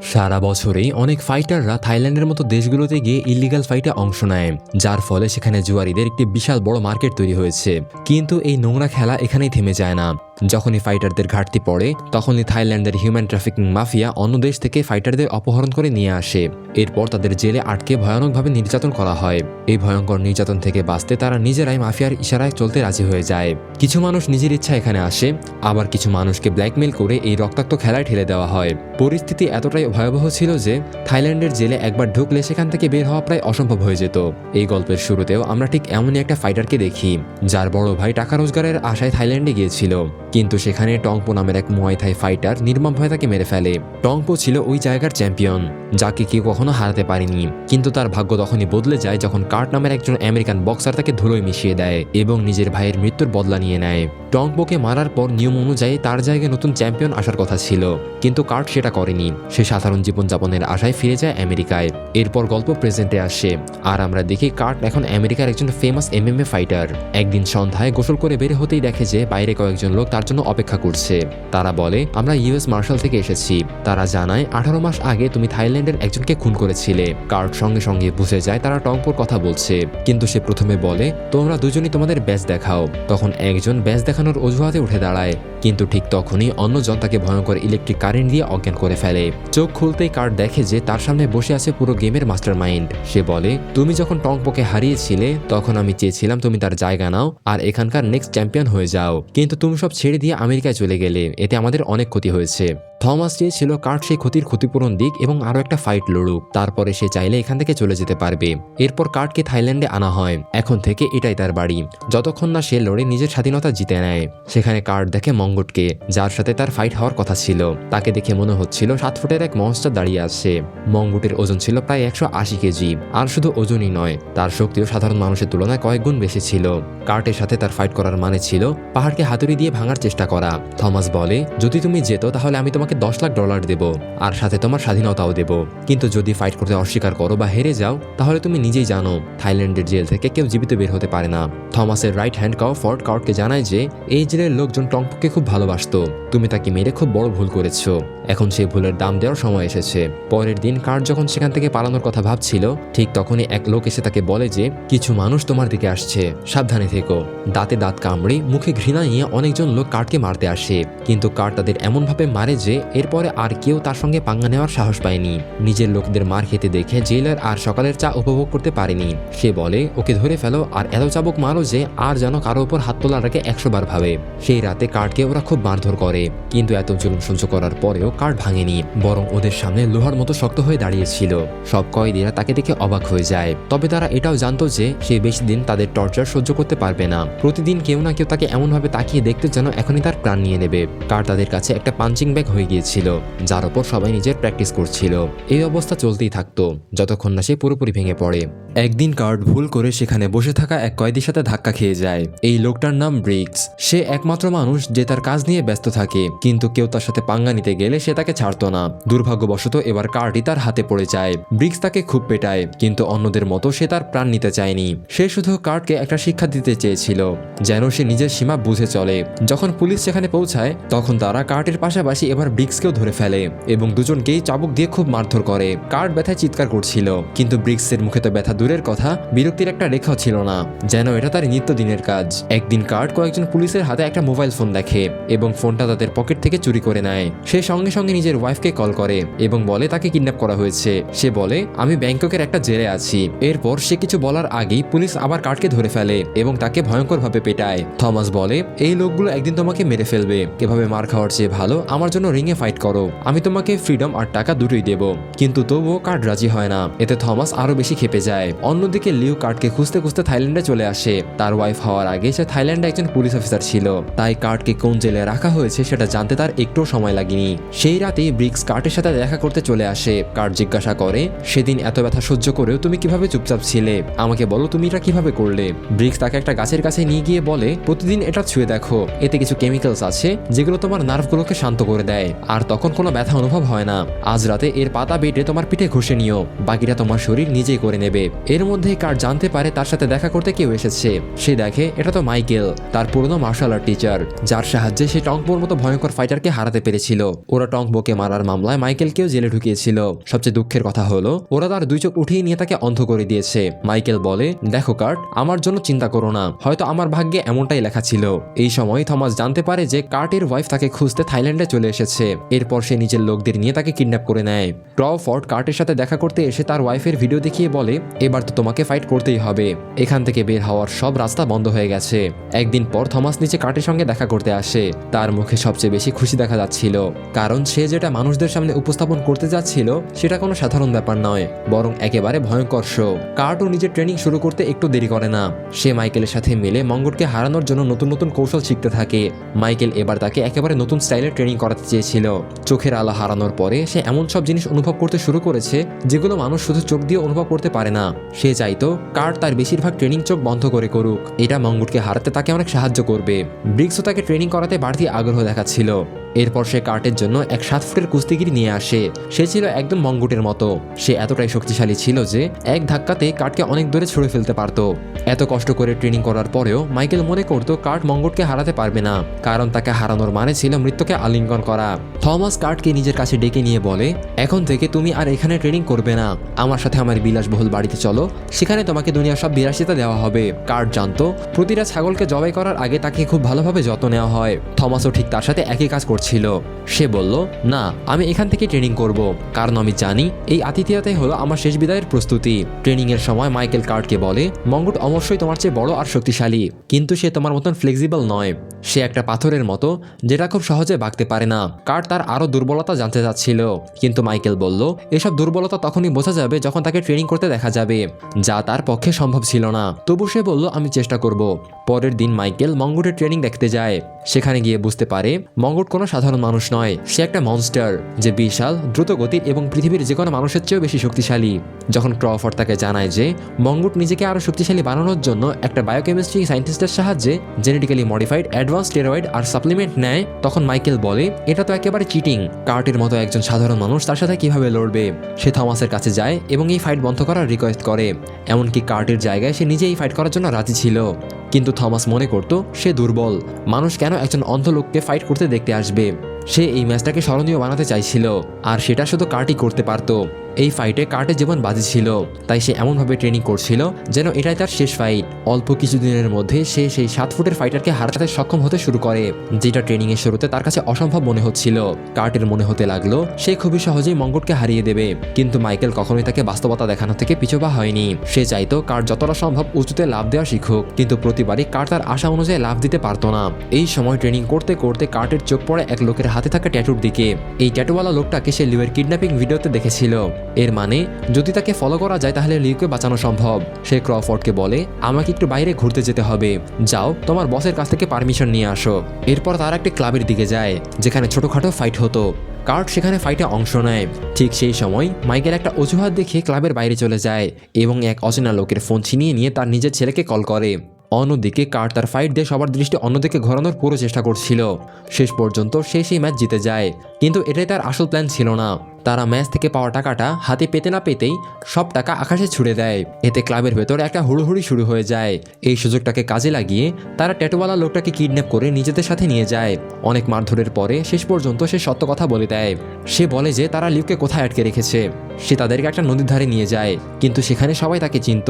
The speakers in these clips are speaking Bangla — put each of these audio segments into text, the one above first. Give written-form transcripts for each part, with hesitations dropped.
সারা বছরেই অনেক ফাইটাররা থাইল্যান্ডের মতো দেশগুলোতে গিয়ে ইল্লিগাল ফাইটে অংশ নেয়, যার ফলে সেখানে জুয়ারিদের একটি বিশাল বড় মার্কেট তৈরি হয়েছে। কিন্তু এই নোংরা খেলা এখানেই থেমে যায় না। যখনই ফাইটারদের ঘাটতি পড়ে তখনই থাইল্যান্ডের হিউম্যান ট্রাফিকিং মাফিয়া অন্য দেশ থেকে ফাইটারদের অপহরণ করে নিয়ে আসে। এরপর তাদের জেলে আটকে ভয়ানকভাবে নির্যাতন করা হয়। এই ভয়ঙ্কর নির্যাতন থেকে বাঁচতে তারা নিজেরাই মাফিয়ার ইশারায় চলতে রাজি হয়ে যায়। কিছু মানুষ নিজের ইচ্ছা এখানে আসে, আবার কিছু মানুষকে ব্ল্যাকমেল করে এই রক্তাক্ত খেলায় ঠেলে দেওয়া হয়। পরিস্থিতি এতটাই ভয়াবহ ছিল যে থাইল্যান্ডের জেলে একবার ঢুকলে সেখান থেকে বের হওয়া প্রায় অসম্ভব হয়ে যেত। এই গল্পের শুরুতেও আমরা ঠিক এমনই একটা ফাইটারকে দেখি, যার বড় ভাই টাকা রোজগারের আশায় থাইল্যান্ডে গিয়েছিল, কিন্তু সেখানে টংপো নামের এক মুয়াই থাই ফাইটার নির্মমভাবে তাকে মেরে ফেলে। টংপো ছিল ওই জায়গার চ্যাম্পিয়ন, যাকে কেউ কখনো হারাতে পারেনি। কিন্তু তার ভাগ্য তখনই বদলে যায় যখন কার্ট নামের একজন আমেরিকান বক্সার তাকে ধুলোয় মিশিয়ে দেয় এবং নিজের ভাইয়ের মৃত্যুর বদলা নিয়ে নেয়। টংপোকে মারার পর নিয়ম অনুযায়ী তার জায়গায় নতুন চ্যাম্পিয়ন আসার কথা ছিল, কিন্তু কার্ট সেটা করেনি। সে সাধারণ জীবনযাপনের আশায় ফিরে যায় আমেরিকায়। এরপর গল্প প্রেজেন্টে আসে, আর আমরা দেখি কার্ট এখন আমেরিকার একজন ফেমাস MMA ফাইটার। একদিন সন্ধ্যায় গোসল করে বের হতেই দেখে যে বাইরে কয়েকজন লোক তার জন্য অপেক্ষা করছে। তারা বলে, আমরা US মার্শাল থেকে এসেছি। তারা জানায় 18 মাস আগে তুমি থাইল্যান্ডের একজনকে খুন করেছিলে। কার্ট সঙ্গে সঙ্গে বুঝে যায় তারা টংপোর কথা বলছে, কিন্তু সে প্রথমে বলে, তোমরা দুজনই তোমাদের ব্যাজ দেখাও। তখন একজন ব্যাজ দেখানোর অজুহাতে উঠে দাঁড়ায়, কিন্তু ঠিক তখনই অন্যজন তাকে ভয়ঙ্কর ইলেকট্রিক কারেন্ট দিয়ে অজ্ঞান করে ফেলে। চোখ খুলতেই কার্ট দেখে যে তার সামনে বসে আছে পুরো গেমের মাস্টার মাইন্ড। সে বলে, তুমি যখন টংপোকে হারিয়েছিলে তখন আমি চেয়েছিলাম তুমি তার জায়গা নাও আর এখানকার নেক্সট চ্যাম্পিয়ন হয়ে যাও, কিন্তু তুমি সব ছেড়ে দিয়ে আমেরিকায় চলে গেলে, এতে আমাদের অনেক ক্ষতি হয়েছে। থমাস চেয়েছিল কার্ট সেই ক্ষতির ক্ষতিপূরণ দিক এবং আরও একটা ফাইট লড়ুক, তারপরে সে চাইলে এখান থেকে চলে যেতে পারবে। এরপর কার্টকে থাইল্যান্ডে আনা হয়। এখন থেকে এটাই তার বাড়ি, যতক্ষণ না সে লড়ে নিজের স্বাধীনতা জিতে নেয়। সেখানে কার্ট দেখে মঙ্গটকে, যার সাথে তার ফাইট হওয়ার কথা ছিল। তাকে দেখে মনে হচ্ছিল 7 ফুটের এক মনস্টার দাঁড়িয়ে আছে। মঙ্গটের ওজন ছিল প্রায় 180 কেজি, আর শুধু ওজনই নয়, তার শক্তিও সাধারণ মানুষের তুলনায় কয়েক গুণ বেশি ছিল। কার্টের সাথে তার ফাইট করার মানে ছিল পাহাড়কে হাতুড়ি দিয়ে ভাঙার চেষ্টা করা। থমাস বলে, যদি তুমি যেত তাহলে আমি তোমাকে $10 লাখ দেব, আর সাথে তোমার স্বাধীনতাও দেব, কিন্তু যদি ফাইট করতে অস্বীকার করো বা হেরে যাও তাহলে তুমি নিজেই জানো থাইল্যান্ডের জেল থেকে কেউ জীবিত বের হতে পারে না। থমাসের রাইট হ্যান্ড কাউফোর্ড কার্টকে জানায় যে এই জেলের লোকজন টংপোকে খুব ভালোবাসতো, তুমি তাকে মেরে খুব বড় ভুল করেছো, এখন সেই ভুলের দাম দেওয়ার সময় এসেছে। পরের দিন কার্ট যখন সেখান থেকে পালানোর কথা ভাবছিল, ঠিক তখনই এক লোক এসে তাকে বলে যে কিছু মানুষ তোমার দিকে আসছে, সাবধানে থেকো। দাঁতে দাঁত কামড়ে মুখে ঘৃণা নিয়ে অনেকজন লোক কার্টকে মারতে আসে, কিন্তু কার্ট তাদের এমনভাবে মারে যে এরপরে আর কেউ তার সঙ্গে পাঙ্গা নেওয়ার সাহস পায়নি। নিজের লোকদের মার খেতে দেখে জেলার আর সকালের চা উপভোগ করতে পারেনি। সে বলে, ওকে ধরে ফেলো আর এত চাবুক মারো যে আর যেন কারো উপর হাত তোলার আগে 100 বার ভাবে। সেই রাতে কার্টকে ওরা খুব মারধর করে, কিন্তু এত জুলুম সহ্য করার পরেও কার্ট ভাঙেনি, বরং ওদের সামনে লোহার মতো শক্ত হয়ে দাঁড়িয়েছিল। সব কয়েদিরা তাকে দেখে অবাক হয়ে যায়, তবে তারা এটাও জানতো যে সে বেশি দিন তাদের টর্চার সহ্য করতে পারবে না। প্রতিদিন কেউ না কেউ তাকে এমনভাবে তাকিয়ে দেখতে যেন এখনই তার প্রাণ নিয়ে নেবে। কার্ট তাদের কাছে একটা পাঞ্চিং ব্যাগ হয়ে গিয়েছিল, যার ওপর সবাই নিজের প্র্যাকটিস করছিল। এই অবস্থা চলতেই থাকতো যতক্ষণ না সে পুরোপুরি ভেঙে পড়ে। একদিন কার্ট ভুল করে সেখানে বসে থাকা এক কয়েদির সাথে ধাক্কা খেয়ে যায়। এই লোকটার নাম ব্রিক্স। সে একমাত্র মানুষ যে তার কাজ নিয়ে ব্যস্ত থাকে, কিন্তু কেউ তার সাথে পাঙ্গা নিতে গেলে সে তাকে ছাড়তো না। দুর্ভাগ্যবশত এবার কার্টই তার হাতে পড়ে যায়। ব্রিক্স তাকে খুব পেটায়, কিন্তু অন্যদের মতো সে তার প্রাণ নিতে চায়নি। সে শুধু কার্টকে একটা শিক্ষা দিতে চেয়েছিল, যেন সে নিজের সীমা বুঝে চলে। যখন পুলিশ সেখানে পৌঁছায় তখন তারা কার্টের পাশাপাশি এবার ব্রিক্সকেও ধরে ফেলে এবং দুজনকেই চাবুক দিয়ে খুব মারধর করে। কার্ট ব্যথায় চিৎকার করছিল, কিন্তু ব্রিক্সের মুখে তো ব্যথা দূরের কথা, বিরক্তির একটা রেখাও ছিল না, যেন এটা তার নিত্যদিনের কাজ। একদিন কার্ট কয়েকজন পুলিশের হাতে একটা মোবাইল ফোন দেখে এবং ফোনটা তাদের পকেট থেকে চুরি করে নেয়। সে সঙ্গে সঙ্গে নিজের ওয়াইফকে কল করে এবং বলে তাকে কিডন্যাপ করা হয়েছে। সে বলে, আমি ব্যাংককের একটা জেলে আছি। এরপর সে কিছু বলার আগেই পুলিশ আবার কার্টকে ধরে ফেলে এবং তাকে ভয়ঙ্করভাবে পেটায়। থমাস বলে, এই লোকগুলো একদিন তোমাকে মেরে ফেলবে, এভাবে মার খাওয়ার চেয়ে ভালো আমার জন্য রিংয়ে ফাইট করো, আমি তোমাকে ফ্রিডম আর টাকা দুটোই দেব। কিন্তু তবুও কার্ট রাজি হয় না। এতে থমাস আরো বেশি খেপে যায়। অন্যদিকে লিউ কার্টকে খুঁজতে খুঁজতে থাইল্যান্ডে চলে আসে। তার ওয়াইফ হওয়ার আগে সে থাইল্যান্ডে একজন পুলিশ অফিসার ছিল, তাই কার্টকে কোন জেলে রাখা হয়েছে সেটা জানতে তার একটুও সময় লাগেনি। সেই রাতেই ব্রিক্স কার্টের সাথে দেখা করতে চলে আসে। কার্ট জিজ্ঞাসা করে, সেদিন এত ব্যথা সহ্য করেও তুমি কিভাবে চুপচাপ ছিলে, আমাকে বলো তুমি এটা কিভাবে করলে। ব্রিক্স তাকে একটা গাছের কাছে নিয়ে গিয়ে বলে, প্রতিদিন এটা ছুঁয়ে দেখো, এতে কিছু কেমিক্যালস আছে যেগুলো তোমার নার্ভগুলোকে শান্ত করে দেয়, আর তখন কোনো ব্যথা অনুভব হয় না। আজ রাতে এর পাতা বেটে তোমার পিঠে ঘষে নিও, বাকিটা তোমার শরীর নিজেই করে নেবে। এর মধ্যেই কার্ট জানতে পারে তার সাথে দেখা করতে কেউ এসেছে। সে দেখে এটা তো মাইকেল, তার পুরনো মার্শাল আর্ট টিচার, যার সাহায্যে সাহায্যে সে টংবোর মতো ভয়ঙ্কর ফাইটারকে হারাতে পেরেছিল। ওরা টংবোকে মারার মামলায় মাইকেলকেও জেলে ঢুকিয়েছিল। সবচেয়ে দুঃখের কথা হলো ওরা তার 2 চোখ উঠিয়ে নিয়ে তাকে অন্ধ করে দিয়েছে। মাইকেল বলে, দেখো কার্ট, আমার জন্য চিন্তা করো না, হয়তো আমার ভাগ্যে এমনটাই লেখা ছিল। এই সময় থমাস জানতে পারে যে কার্টের ওয়াইফ তাকে খুঁজতে থাইল্যান্ডে চলে এসেছে। এরপর সে নিজের লোকদের নিয়ে তাকে কিডন্যাপ করে নেয়। ক্রফোর্ড কার্টের সাথে দেখা করতে এসে তার ওয়াইফের ভিডিও দেখিয়ে বলে, এবার তো তোমাকে ফাইট করতেই হবে, এখান থেকে বের হওয়ার সব রাস্তা বন্ধ হয়ে গেছে। একদিন পর থমাস নিচে কার্টের সঙ্গে দেখা করতে আসে। তার মুখে সবচেয়ে বেশি খুশি দেখা যাচ্ছিল, কারণ সে যেটা মানুষদের সামনে উপস্থাপন করতে যাচ্ছিল সেটা কোনো সাধারণ ব্যাপার নয়, বরং একেবারে ভয়ঙ্কর শো। কার্টও নিজের ট্রেনিং শুরু করতে একটু দেরি করে না। সে মাইকেলের সাথে মিলে মঙ্গটকে হারানোর জন্য নতুন নতুন কৌশল শিখতে থাকে। মাইকেল এবার তাকে একেবারে নতুন স্টাইলের ট্রেনিং করাতে চেয়েছিল। চোখের আলো হারানোর পরে সে এমন সব জিনিস অনুভব করতে শুরু করেছে যেগুলো মানুষ শুধু চোখ দিয়ে অনুভব করতে পারে না। সে চাইতো কার্ট তার বেশিরভাগ ট্রেনিং চোখ বন্ধ করে করুক, এটা মঙ্গটকে হারাতে তাকে অনেক সাহায্য করবে। ব্রিক্সও তাকে ট্রেনিং করাতে বাড়তি আগ্রহ দেখাচ্ছিল। এরপর সে কার্টের জন্য এক 7 ফুটের কুস্তিগিরি নিয়ে আসে। সে ছিল একদম মঙ্গটের মতো। সে এতটাই শক্তিশালী ছিল যে এক ধাক্কাতে কার্টকে অনেক দূরে ছুঁড়ে ফেলতে পারত। এত কষ্ট করে ট্রেনিং করার পরেও মাইকেল মনে করত কার্ট মঙ্গটকে হারাতে পারবে না, কারণ তাকে হারানোর মানে ছিল মৃত্যুকে আলিঙ্গন করা। থমাস কার্টকে নিজের কাছে ডেকে নিয়ে বলে, এখন থেকে তুমি আর এখানে ট্রেনিং করবে না, আমার সাথে আমার বিলাসবহুল বাড়িতে চলো, সেখানে তোমাকে দুনিয়ার সব বিলাসিতা দেওয়া হবে। কার্ট জানতো প্রতিটা ছাগলকে জবাই করার আগে তাকে খুব ভালোভাবে যত্ন নেওয়া হয়। থমাসও ঠিক তার সাথে একই কাজ ছিল। সে বলল, না, আমি এখান থেকে ট্রেনিং করব, কারণ আমি জানি এই আতিথেয়তাই হলো আমার শেষ বিদায়ের প্রস্তুতি। ট্রেনিং এর সময় মাইকেল কার্টকে বলে, মঙ্গট অবশ্যই তোমার চেয়ে বড় আর শক্তিশালী, কিন্তু সে তোমার মতন ফ্লেক্সিবল নয়। সে একটা পাথরের মতো যেটা খুব সহজে ভাগতে পারে না। কার্ট তার আরো দুর্বলতা জানতে চাচ্ছিল, কিন্তু মাইকেল বলল এসব দুর্বলতা তখনই বোঝা যাবে যখন তাকে ট্রেনিং করতে দেখা যাবে, যা তার পক্ষে সম্ভব ছিল না। তবু সে বলল, আমি চেষ্টা করব। পরের দিন মাইকেল মঙ্গটের ট্রেনিং দেখতে যায়। সেখানে গিয়ে বুঝতে পারে মঙ্গট কোনো সাধারণ মানুষ নয়, সে একটা মনস্টার যে বিশাল, দ্রুতগতির এবং পৃথিবীর যে কোনো মানুষের চেয়েও বেশি শক্তিশালী। যখন ক্রফোর্ড তাকে জানায় যে মঙ্গট নিজেকে আরো শক্তিশালী বানানোর জন্য একটা বায়োকেমিস্ট্রি সায়েন্টিস্টের সাহায্যে জেনেটিক্যালি মডিফাইড অ্যাডভান্স স্টেরয়েড আর সাপ্লিমেন্ট নেয়, তখন মাইকেল বলে, এটা তো একেবারে চিটিং। কার্টের মতো একজন সাধারণ মানুষ তার সাথে কিভাবে লড়বে? সে থমাসের কাছে যায় এবং এই ফাইট বন্ধ করার রিকোয়েস্ট করে। এমনকি কার্টের জায়গায় সে নিজে এই ফাইট করার জন্য রাজি ছিল, কিন্তু থমাস মনে করত সে দুর্বল। মানুষ কেন একজন অন্ধ লোককে ফাইট করতে দেখতে আসবে? সে এই ম্যাচটাকে স্মরণীয় বানাতে চাইছিল, আর সেটা শুধু কার্টই করতে পারত। এই ফাইটে কার্টের জীবন বাজি ছিল, তাই সে এমনভাবে ট্রেনিং করছিল যেন এটাই তার শেষ ফাইট। অল্প কিছুদিনের মধ্যে সে সেই 7 ফুটের ফাইটারকে হারাতে সক্ষম হতে শুরু করে, যেটা ট্রেনিং এর শুরুতে তার কাছে অসম্ভব মনে হচ্ছিল। কার্টের মনে হতে লাগলো সে খুবই সহজেই মঙ্গটকে হারিয়ে দেবে, কিন্তু মাইকেল কখনোই তাকে বাস্তবতা দেখানো থেকে পিছপা হয়নি। সে চাইতো কার্ট যতটা সম্ভব উঁচুতে লাফ দেওয়া শিখুক, কিন্তু প্রতিবারই কার্ট তার আশা অনুযায়ী লাফ দিতে পারতো না। এই সময় ট্রেনিং করতে করতে কার্টের চোখ পড়ে এক লোকের হাতে থাকা ট্যাটুর দিকে। এই ট্যাটুওয়ালা লোকটাকে সে লিউয়ের কিডন্যাপিং ভিডিওতে দেখেছিল। এর মানে যদি তাকে ফলো করা যায় তাহলে লিউকে বাঁচানো সম্ভব। সে ক্রফোর্ডকে বলে, আমাকে একটু বাইরে ঘুরতে যেতে হবে, যাও তোমার বসের কাছ থেকে পারমিশন নিয়ে আসো। এরপর তারা একটি ক্লাবের দিকে যায় যেখানে ছোটখাটো ফাইট হতো। কার্ট সেখানে ফাইটে অংশ নেয়। ঠিক সেই সময় মাইকেল একটা অজুহাত দেখিয়ে ক্লাবের বাইরে চলে যায় এবং এক অচেনা লোকের ফোন ছিনিয়ে নিয়ে তার নিজের ছেলেকে কল করে। অন্যদিকে কার্ট তার ফাইট দিয়ে সবার দৃষ্টি অন্যদিকে ঘোরানোর পুরো চেষ্টা করছিল। শেষ পর্যন্ত সে সেই ম্যাচ জিতে যায়, কিন্তু এটাই তার আসল প্ল্যান ছিল না। তারা ম্যাচ থেকে পাওয়া টাকাটা হাতে পেতে না পেতেই সব টাকা আকাশে ছুড়ে দেয়। এতে ক্লাবের ভেতরে একটা হুড়োহুড়ি শুরু হয়ে যায়। এই সুযোগটাকে কাজে লাগিয়ে তারা ট্যাটুওয়ালা লোকটাকে কিডন্যাপ করে নিজেদের সাথে নিয়ে যায়। অনেক মারধরের পরে শেষ পর্যন্ত সে সত্য কথা বলে দেয়। সে বলে যে তারা লিউকে কোথায় আটকে রেখেছে। সে তাদেরকে একটা নদীর ধারে নিয়ে যায়, কিন্তু সেখানে সবাই তাকে চিনত।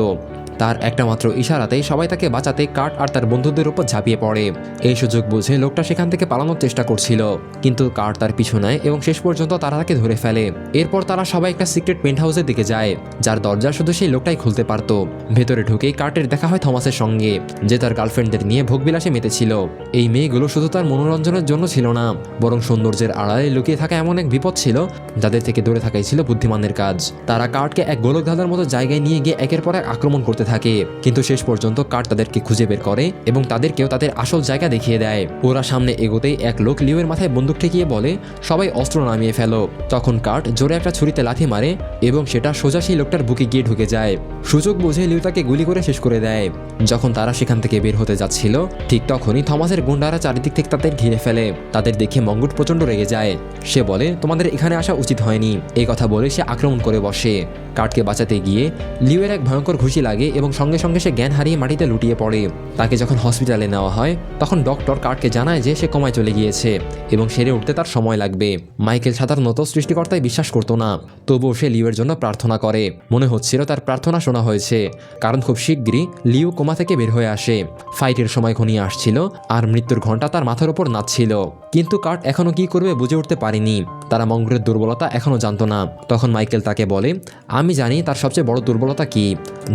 তার একটা মাত্র ইশারাতেই সবাই তাকে বাঁচাতে কার্ট আর তার বন্ধুদের উপর ঝাঁপিয়ে পড়ে। এই সুযোগ বুঝে লোকটা সেখান থেকে পালানোর চেষ্টা করছিল, কিন্তু কার্ট তার পিছু নেয় এবং শেষ পর্যন্ত তারা তাকে ধরে ফেলে। এরপর তারা সবাই একটা সিক্রেট পেন্ট হাউসের দিকে যায়, যার দরজা শুধু সেই লোকটাই খুলতে পারত। ভেতরে ঢুকেই কার্টের দেখা হয় থমাসের সঙ্গে, যে তার গার্লফ্রেন্ডদের নিয়ে ভোগবিলাসে মেতেছিল। এই মেয়েগুলো শুধু তার মনোরঞ্জনের জন্য ছিল না, বরং সৌন্দর্যের আড়ালে লুকিয়ে থাকা এমন এক বিপদ ছিল যাদের থেকে দূরে থাকাই ছিল বুদ্ধিমানের কাজ। তারা কার্টকে এক গোলকধাঁধার মতো জায়গায় নিয়ে গিয়ে একের পর এক আক্রমণ করতে থাকে, কিন্তু শেষ পর্যন্ত কার্ট তাদেরকে খুঁজে বের করে এবং তাদেরকেও তাদের আসল জায়গা দেখিয়ে দেয়। ওরা সামনে এগোতেই এক লোক লিউয়ের মাথায় বন্দুক ঠেকিয়ে বলে, সবাই অস্ত্র নামিয়ে ফেলো। তখন কার্ট জোরে একটা ছুরিতে লাথি মারে এবং সেটা সোজা সেই লোকটার বুকে গিয়ে ঢুকে যায়। সুযোগ বুঝে লিউ তাকে গুলি করে শেষ করে দেয়। যখন তারা সেখান থেকে বের হতে যাচ্ছিল ঠিক তখনই থমাসের গুন্ডারা চারিদিক থেকে তাদের ঘিরে ফেলে। তাদের দেখে মঙ্গুট প্রচণ্ড রেগে যায়। সে বলে, তোমাদের এখানে আসা উচিত হয়নি। এই কথা বলে সে আক্রমণ করে বসে। কার্টকে বাঁচাতে গিয়ে লিউয়ের এক ভয়ঙ্কর ঘুষি লাগে এবং সঙ্গে সঙ্গে সে জ্ঞান হারিয়ে মাটিতে লুটিয়ে পড়ে। তাকে যখন হসপিটালে নেওয়া হয় তখন ডক্টর কার্টকে জানায় যে সে কোমায় চলে গিয়েছে এবং সেরে উঠতে তার সময় লাগবে। মাইকেল সাধারণত সৃষ্টিকর্তায় বিশ্বাস করতো না, তবুও সে লিউয়ের জন্য প্রার্থনা করে। মনে হচ্ছিল তার প্রার্থনা শোনা হয়েছে, কারণ খুব শিগগিরই লিউ কোমা থেকে বের হয়ে আসে। ফাইটের সময় ঘনিয়ে আসছিল আর মৃত্যুর ঘণ্টা তার মাথার উপর নাচছিল। কিন্তু কার্ট এখনো কি করবে বুঝে উঠতে পারেনি। তারা মঙ্গুটের দুর্বলতা এখনো জানতো না। তখন মাইকেল তাকে বলে, আমি জানি তার সবচেয়ে বড় দুর্বলতা কি।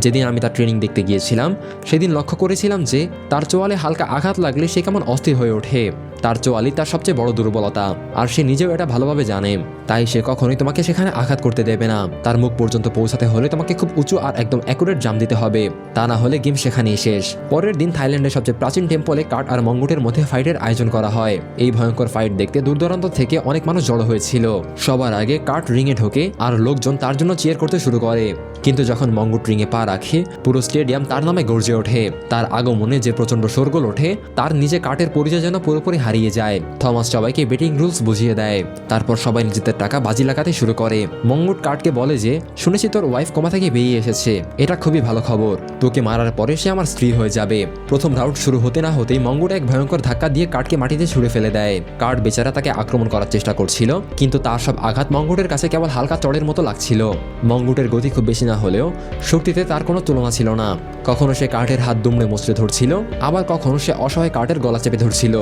যেদিন আমি তার ট্রেনিং দেখতে গিয়েছিলাম সেদিন লক্ষ্য করেছিলাম যে তার চোয়ালে হালকা আঘাত লাগলে সে কেমন অস্থির হয়ে ওঠে। তার চোয়ালি তার সবচেয়ে বড় দুর্বলতা, আর সে নিজেও এটা ভালোভাবে জানে। তাই সে কখনোই তোমাকে সেখানে আঘাত করতে দেবে না। তার মুখ পর্যন্ত পৌঁছাতে হলে তোমাকে খুব উঁচু আর একদম অ্যাকুরেট জাম্প দিতে হবে, তা না হলে গেম সেখানেই শেষ। পরের দিন থাইল্যান্ডের সবচেয়ে প্রাচীন টেম্পলে কার্ট আর মঙ্গুটের মধ্যে ফাইটের আয়োজন করা হয়। এই ভয়ঙ্কর ফাইট দেখতে দূর দূরান্ত থেকে অনেক মানুষ জড়ো হয়েছিল। সবার আগে কার্ট রিংয়ে ঢোকে আর লোকজন তার জন্য চিয়ার করতে শুরু করে। কিন্তু যখন মঙ্গুট রিংয়ে পা রাখে পুরো স্টেডিয়াম তার নামে গর্জে ওঠে। তার আগমনে যে প্রচন্ড শোরগোল ওঠে তার নিজে কার্টের পরিচয় যেন পুরোপুরি হারিয়ে যায়। থমাস সবাইকে বেটিং রুলস বুঝিয়ে দেয়। তারপর সবাই নিজেদের টাকা বাজি লাগাতে শুরু করে। মঙ্গুট কার্টকে বলে যে, শুনেছি তোর ওয়াইফ কোমা থেকে বেরিয়ে এসেছে, এটা খুবই ভালো খবর। তোকে মারার পরে সে আমার স্ত্রী হয়ে যাবে। প্রথম রাউন্ড শুরু হতে না হতেই মঙ্গুট এক ভয়ঙ্কর ধাক্কা দিয়ে কার্টকে মাটিতে ছুঁড়ে ফেলে দেয়। কার্ট বেচারা তাকে আক্রমণ করার চেষ্টা করছিল, কিন্তু তার সব আঘাত মঙ্গুটের কাছে কেবল হালকা চড়ের মতো লাগছিল। মঙ্গুটের গতি খুব বেশি না হলেও শক্তিতে তার কোনো তুলনা ছিল না। কখনো সে কার্টের হাত দুমড়ে মুচড়ে ধরছিল, আবার কখনো সে অসহায় কার্টের গলা চেপে ধরছিল।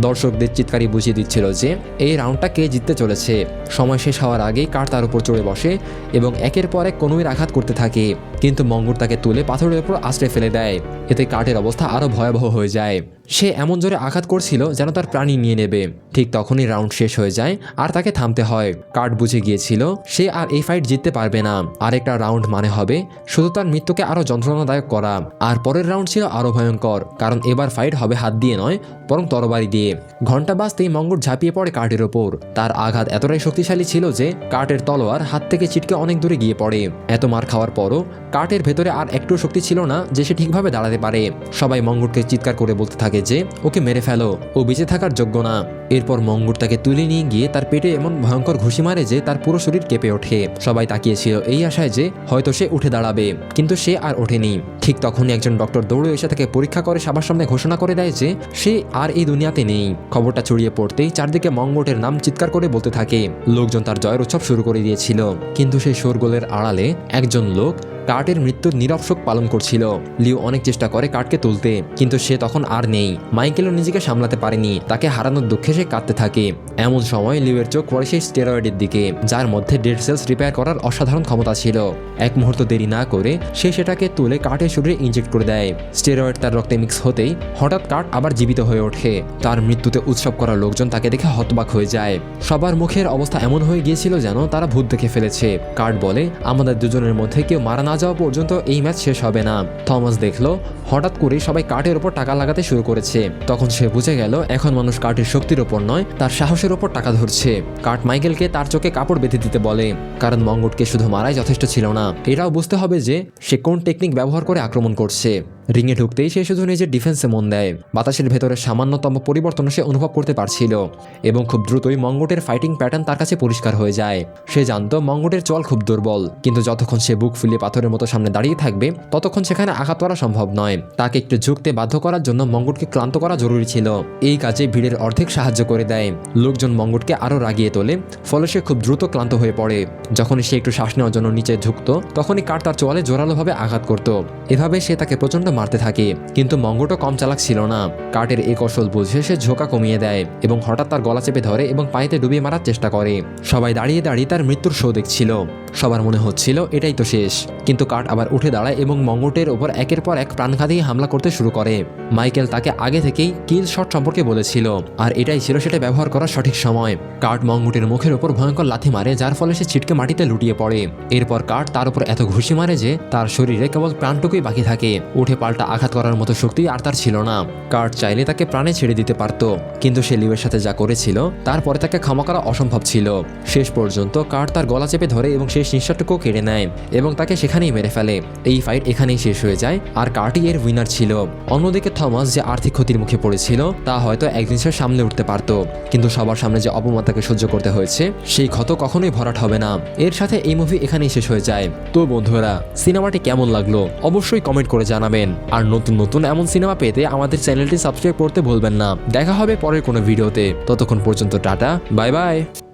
দর্শকদের চিৎকারি বুঝিয়ে দিচ্ছিল যে এই রাউন্ডটা কে জিততে চলেছে। সময় শেষ হওয়ার আগেই কার্ট তার উপর চড়ে বসে এবং একের পর এক কনুইয়ের আঘাত করতে থাকে, কিন্তু মঙ্গুট তাকে তুলে পাথরের উপর আশ্রয় ফেলে দেয়। এতে কার্টের অবস্থা আরো ভয়াবহ হয়ে যায়। সে এমন জোরে আঘাত করছিল যেন তার প্রাণী নিয়ে নেবে। ঠিক তখনই রাউন্ড শেষ হয়ে যায় আর তাকে থামতে হয়। কার্ট বুঝে গিয়েছিল সে আর এই ফাইট জিততে পারবে না। আরেকটা রাউন্ড মানে হবে শুধু তার মৃত্যুকে আরো যন্ত্রণাদায়ক করা। আর পরের রাউন্ড ছিল আরো ভয়ঙ্কর, কারণ এবার ফাইট হবে হাত দিয়ে নয় বরং তরবারি দিয়ে। ঘন্টা বাজতেই মঙ্গুট ঝাঁপিয়ে পড়ে কার্টের ওপর। তার আঘাত এতটাই শক্তিশালী ছিল যে কার্টের তলোয়ার হাত থেকে ছিটকে অনেক দূরে গিয়ে পড়ে। এত মার খাওয়ার পরও কার্টের ভেতরে আর একটু শক্তি ছিল না যে সে ঠিকভাবে দাঁড়াতে পারে। সবাই মঙ্গুটকে চিৎকার করে বলতে থাকে যে ওকে মেরে ফেলো, ও বেঁচে থাকার যোগ্য না। এরপর মঙ্গুট তাকে তুলে নিয়ে গিয়ে তার পেটে এমন ভয়ঙ্কর ঘুষি মারে যে তার পুরো শরীর কেঁপে ওঠে। সবাই তাকিয়েছিল এই আশায় যে হয়তো সে উঠে দাঁড়াবে, কিন্তু সে আর ওঠেনি। ঠিক তখনই একজন ডক্টর দৌড়ে এসে তাকে পরীক্ষা করে সবার সামনে ঘোষণা করে দেয় যে সে আর এই দুনিয়াতে নেই। খবরটা ছড়িয়ে পড়তেই চারদিকে মঙ্গুটের নাম চিৎকার করে বলতে থাকে। লোকজন তার জয়ের উৎসব শুরু করে দিয়েছিল, কিন্তু সেই শোরগোলের আড়ালে একজন লোক কার্টের মৃত্যুর নীরব শোক পালন করছিল। লিউ অনেক চেষ্টা করে কার্টকে তুলতে, কিন্তু সে তখন আর নেই। মাইকেলও নিজেকে সামলাতে পারেনি, তাকে হারানোর দুঃখে সে কাঁদতে থাকে। এমন সময় লিউয়ের চোখ পড়ে সেই স্টেরয়েডের দিকে, যার মধ্যে ডেড সেলস রিপেয়ার করার অসাধারণ ক্ষমতা ছিল। এক মুহূর্ত দেরি না করে সে সেটাকে তুলে কার্টের শরীরে ইনজেক্ট করে দেয়। স্টেরয়েড তার রক্তে মিক্স হতেই হঠাৎ কার্ট আবার জীবিত হয়ে ওঠে। তার মৃত্যুতে উৎসব করা লোকজন তাকে দেখে হতবাক হয়ে যায়। সবার মুখের অবস্থা এমন হয়ে গিয়েছিল যেন তারা ভূত দেখে ফেলেছে। কার্ট বলে, আমাদের দুজনের মধ্যে কেউ মারা না যাওয়া পর্যন্ত এই ম্যাচ শেষ হবে না। থমাস দেখলো হঠাৎ করে সবাই কার্টের উপর টাকা লাগাতে শুরু করেছে। তখন সে বুঝে গেল এখন মানুষ কার্টের শক্তির ওপর নয়, তার সাহসের ওপর টাকা ধরছে। কার্ট মাইকেলকে তার চোখে কাপড় বেঁধে দিতে বলে, কারণ মঙ্গুটকে শুধু মারাই যথেষ্ট ছিল না, এটাও বুঝতে হবে যে সে কোন টেকনিক ব্যবহার করে আক্রমণ করছে। রিংয়ে ঢুকতেই সে শুধু নিজের ডিফেন্সে মন দেয়। বাতাসের ভেতরে সামান্যতম পরিবর্তন সে অনুভব করতে পারছিল এবং খুব দ্রুতই মঙ্গুটের ফাইটিং প্যাটার্ন তার কাছে পরিষ্কার হয়ে যায়। সে জানতো মঙ্গুটের চল খুব দুর্বল, কিন্তু যতক্ষণ সে বুক ফুলিয়ে পাথরের মতো সামনে দাঁড়িয়ে থাকবে ততক্ষণ সেখানে আঘাত করা সম্ভব নয়। তাকে একটু ঝুঁকতে বাধ্য করার জন্য মঙ্গুটকে ক্লান্ত করা জরুরি ছিল। এই কাজে ভিড়ের অর্ধেক সাহায্য করে দেয়। লোকজন মঙ্গুটকে আরও রাগিয়ে তোলে, ফলে সে খুব দ্রুত ক্লান্ত হয়ে পড়ে। যখনই সে একটু শ্বাস নেওয়ার জন্য নিচে ঝুঁকতো তখনই কার্ট তার চোয়ালে জোরালোভাবে আঘাত করত। এভাবে সে তাকে প্রচন্ড মারতে থাকে, কিন্তু মঙ্গুটও কম চালাক ছিল না। কার্টের এই কৌশল বুঝে সে ঝোঁকা কমিয়ে দেয় এবং হঠাৎ তার গলা চেপে ধরে এবং পানিতে ডুবিয়ে মারার চেষ্টা করে। সবাই দাঁড়িয়ে দাঁড়িয়ে তার মৃত্যুর শো দেখছিল। সবার মনে হচ্ছিল এটাই তো শেষ, কিন্তু কার্ট আবার উঠে দাঁড়ায় এবং মঙ্গুটের ওপর একের পর এক প্রাণঘাতী হামলা করতে শুরু করে। মাইকেল তাকে আগে থেকেই কিল শট সম্পর্কে বলেছিল, আর এটাই ছিল সেটা ব্যবহার করার সঠিক সময়। কার্ট মঙ্গুটের মুখের ওপর ভয়ঙ্কর লাথি মারে, যার ফলে সে ছিটকে মাটিতে লুটিয়ে পড়ে। এরপর কার্ট তার উপর এত ঘুষি মারে যে তার শরীরে কেবল প্রাণটুকুই বাকি থাকে। উঠে পাল্টা আঘাত করার মতো শক্তি আর তার ছিল না। কার্ট চাইলে তাকে প্রাণে ছেড়ে দিতে পারত, কিন্তু সে লিওয়ের সাথে যা করেছিল তারপরে তাকে ক্ষমা করা অসম্ভব ছিল। শেষ পর্যন্ত কার্ট তার গলা চেপে ধরে এবং শেষ নিঃশ্বাসটুকু কেড়ে নেয় এবং তাকে সেখানেই মেরে ফেলে। এই ফাইট এখানেই শেষ হয়ে যায় আর কার্টই এর উইনার ছিল। অন্যদিকে থমাস যে আর্থিক ক্ষতির মুখে পড়েছিল তা হয়তো একদিন সে সামলে উঠতে পারত, কিন্তু সবার সামনে যে অপমান তাকে সহ্য করতে হয়েছে সেই ক্ষত কখনোই ভরাট হবে না। এর সাথে এই মুভি এখানেই শেষ হয়ে যায়। তো বন্ধুরা, সিনেমাটি কেমন লাগলো অবশ্যই কমেন্ট করে জানাবেন। আর নতুন নতুন এমন সিনেমা পেতে আমাদের চ্যানেলটি সাবস্ক্রাইব করতে ভুলবেন না। দেখা হবে পরের কোনো ভিডিওতে, ততক্ষণ পর্যন্ত টাটা, বাই বাই।